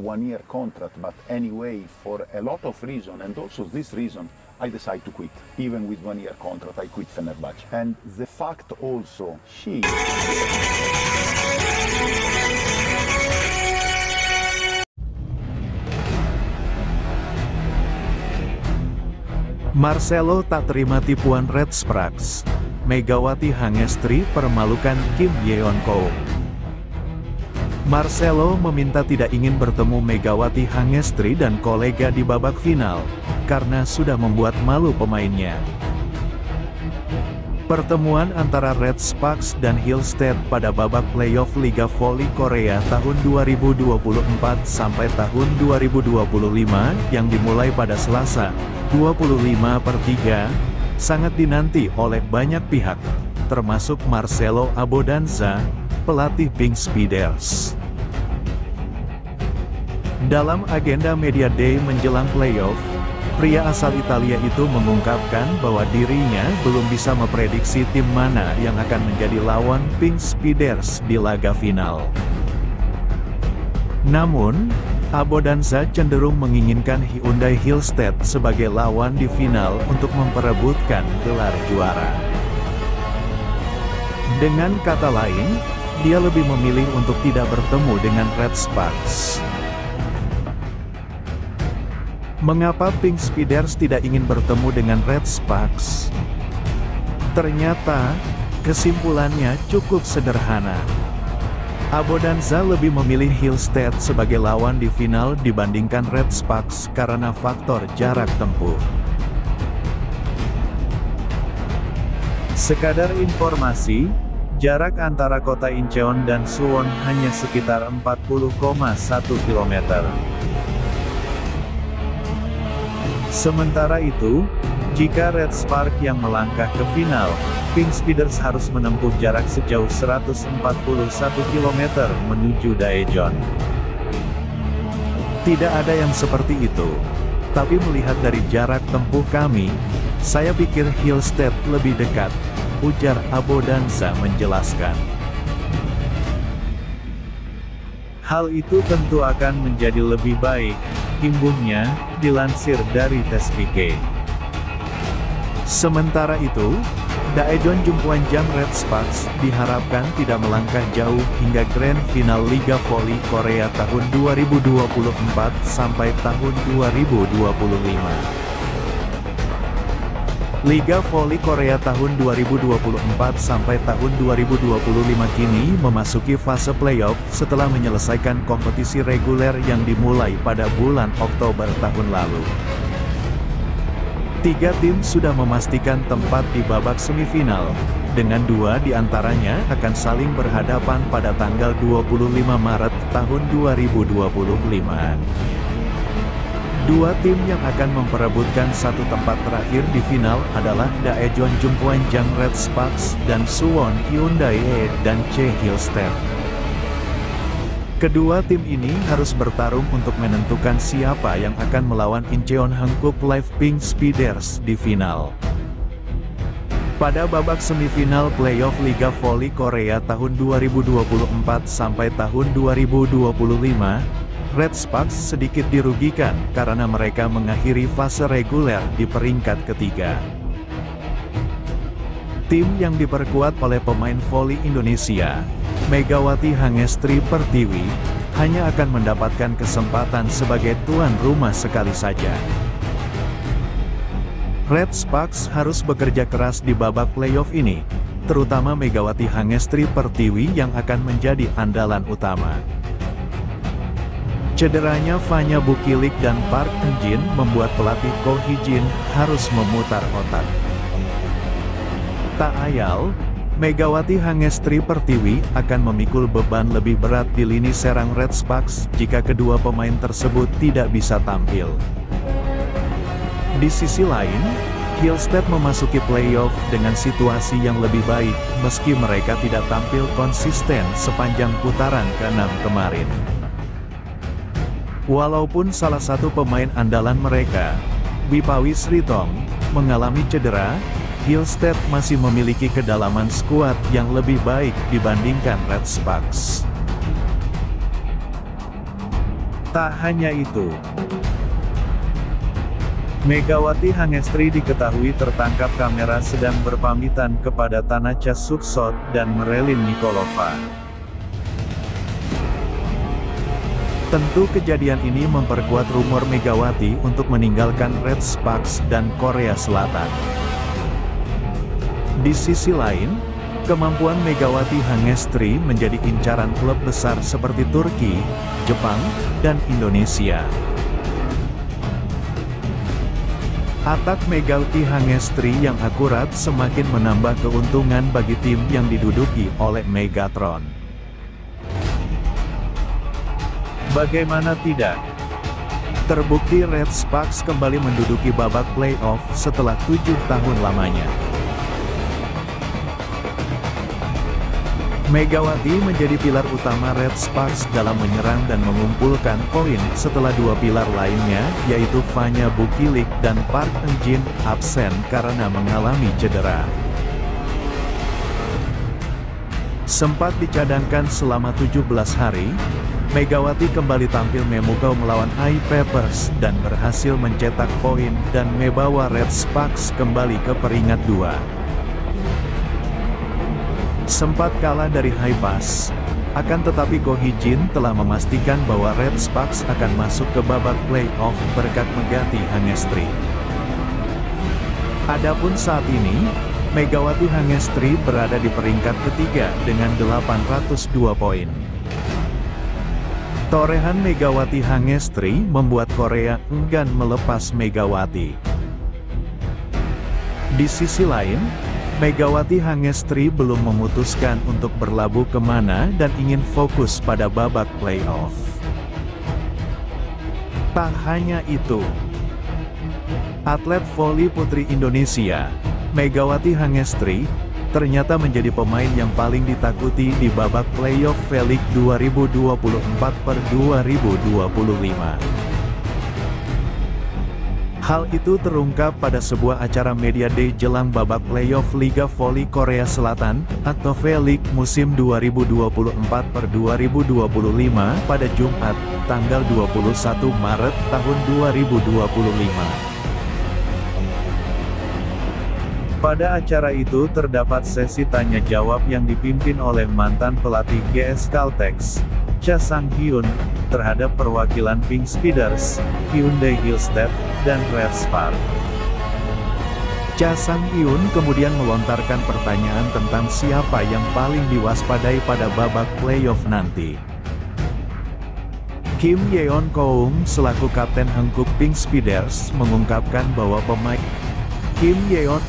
1-year contract, but anyway, for a lot of reasons, and also this reason, I decided to quit. Even with 1-year contract, I quit Fenerbahce. And the fact also, she... Marcelo tak terima tipuan Red Sparks. Megawati Hangestri permalukan Kim Yeon-ko. Marcelo meminta tidak ingin bertemu Megawati Hangestri dan kolega di babak final, karena sudah membuat malu pemainnya. Pertemuan antara Red Sparks dan Hillstead pada babak playoff Liga Voli Korea tahun 2024 sampai tahun 2025 yang dimulai pada Selasa, 25/3, sangat dinanti oleh banyak pihak, termasuk Marcelo Abodanza, pelatih Pink Speeders. Dalam agenda Media Day menjelang playoff, pria asal Italia itu mengungkapkan bahwa dirinya belum bisa memprediksi tim mana yang akan menjadi lawan Pink Speeders di laga final. Namun, Abodanza cenderung menginginkan Hyundai Hillstead sebagai lawan di final untuk memperebutkan gelar juara. Dengan kata lain, dia lebih memilih untuk tidak bertemu dengan Red Sparks. Mengapa Pink Speeders tidak ingin bertemu dengan Red Sparks? Ternyata, kesimpulannya cukup sederhana. Abodanza lebih memilih Hillstead sebagai lawan di final dibandingkan Red Sparks karena faktor jarak tempuh. Sekadar informasi, jarak antara kota Incheon dan Suwon hanya sekitar 40,1 km. Sementara itu, jika Red Sparks yang melangkah ke final, Pink Speeders harus menempuh jarak sejauh 141 km menuju Daejeon. Tidak ada yang seperti itu. Tapi melihat dari jarak tempuh kami, saya pikir Hillstead lebih dekat, ujar Abodanza menjelaskan. Hal itu tentu akan menjadi lebih baik, imbuhnya, dilansir dari TSPK. Sementara itu, Daejeon Jungkwanjang Red Sparks diharapkan tidak melangkah jauh hingga Grand Final Liga Voli Korea tahun 2024 sampai tahun 2025. Liga Voli Korea tahun 2024 sampai tahun 2025 kini memasuki fase playoff setelah menyelesaikan kompetisi reguler yang dimulai pada bulan Oktober tahun lalu. 3 tim sudah memastikan tempat di babak semifinal, dengan 2 di antaranya akan saling berhadapan pada tanggal 25 Maret tahun 2025. 2 tim yang akan memperebutkan satu tempat terakhir di final adalah Daejeon Jungkwanjang Red Sparks dan Suwon Hyundai E dan C Hillstead. Kedua tim ini harus bertarung untuk menentukan siapa yang akan melawan Incheon Hankook Live Pink Speeders di final. Pada babak semifinal playoff Liga Voli Korea tahun 2024 sampai tahun 2025, Red Sparks sedikit dirugikan karena mereka mengakhiri fase reguler di peringkat ketiga. Tim yang diperkuat oleh pemain voli Indonesia, Megawati Hangestri Pertiwi, hanya akan mendapatkan kesempatan sebagai tuan rumah sekali saja. Red Sparks harus bekerja keras di babak playoff ini, terutama Megawati Hangestri Pertiwi yang akan menjadi andalan utama. Cederanya Fanya Bukilik dan Park Eun-jin membuat pelatih Ko Hee-jin harus memutar otak. Tak ayal, Megawati Hangestri Pertiwi akan memikul beban lebih berat di lini serang Red Sparks jika kedua pemain tersebut tidak bisa tampil. Di sisi lain, Hillstead memasuki playoff dengan situasi yang lebih baik, meski mereka tidak tampil konsisten sepanjang putaran ke-6 kemarin. Walaupun salah satu pemain andalan mereka, Wipawi Sritong, mengalami cedera, Hillstead masih memiliki kedalaman skuad yang lebih baik dibandingkan Red Sparks. Tak hanya itu, Megawati Hangestri diketahui tertangkap kamera sedang berpamitan kepada Tanacha Suksot dan Marilyn Nikolova. Tentu kejadian ini memperkuat rumor Megawati untuk meninggalkan Red Sparks dan Korea Selatan. Di sisi lain, kemampuan Megawati Hangestri menjadi incaran klub besar seperti Turki, Jepang, dan Indonesia. Atak Megawati Hangestri yang akurat semakin menambah keuntungan bagi tim yang diduduki oleh Megatron. Bagaimana tidak? Terbukti Red Sparks kembali menduduki babak playoff setelah 7 tahun lamanya. Megawati menjadi pilar utama Red Sparks dalam menyerang dan mengumpulkan poin setelah dua pilar lainnya, yaitu Vanya Bukilik dan Park Eun-jin, absen karena mengalami cedera. Sempat dicadangkan selama 17 hari, Megawati kembali tampil memukau melawan Eye Papers dan berhasil mencetak poin dan membawa Red Sparks kembali ke peringkat 2. Sempat kalah dari Haipas, akan tetapi Ko Hee-jin telah memastikan bahwa Red Sparks akan masuk ke babak playoff berkat Megawati Hangestri. Adapun saat ini, Megawati Hangestri berada di peringkat ketiga dengan 802 poin. Torehan Megawati Hangestri membuat Korea enggan melepas Megawati. Di sisi lain, Megawati Hangestri belum memutuskan untuk berlabuh kemana dan ingin fokus pada babak playoff. Tak hanya itu, atlet voli putri Indonesia, Megawati Hangestri, ternyata menjadi pemain yang paling ditakuti di babak playoff V-League 2024/2025. Hal itu terungkap pada sebuah acara Media Day jelang babak playoff Liga Voli Korea Selatan, atau V-League musim 2024/2025 pada Jumat, tanggal 21 Maret tahun 2025. Pada acara itu terdapat sesi tanya-jawab yang dipimpin oleh mantan pelatih GS Caltex, Cha Sang-hyun, terhadap perwakilan Pink Speeders, Hyundai Hillstead, dan Red Spark. Cha Sang-hyun kemudian melontarkan pertanyaan tentang siapa yang paling diwaspadai pada babak playoff nanti. Kim Yeon-keum selaku Kapten Hankook Pink Speeders mengungkapkan bahwa pemain Kim Yeon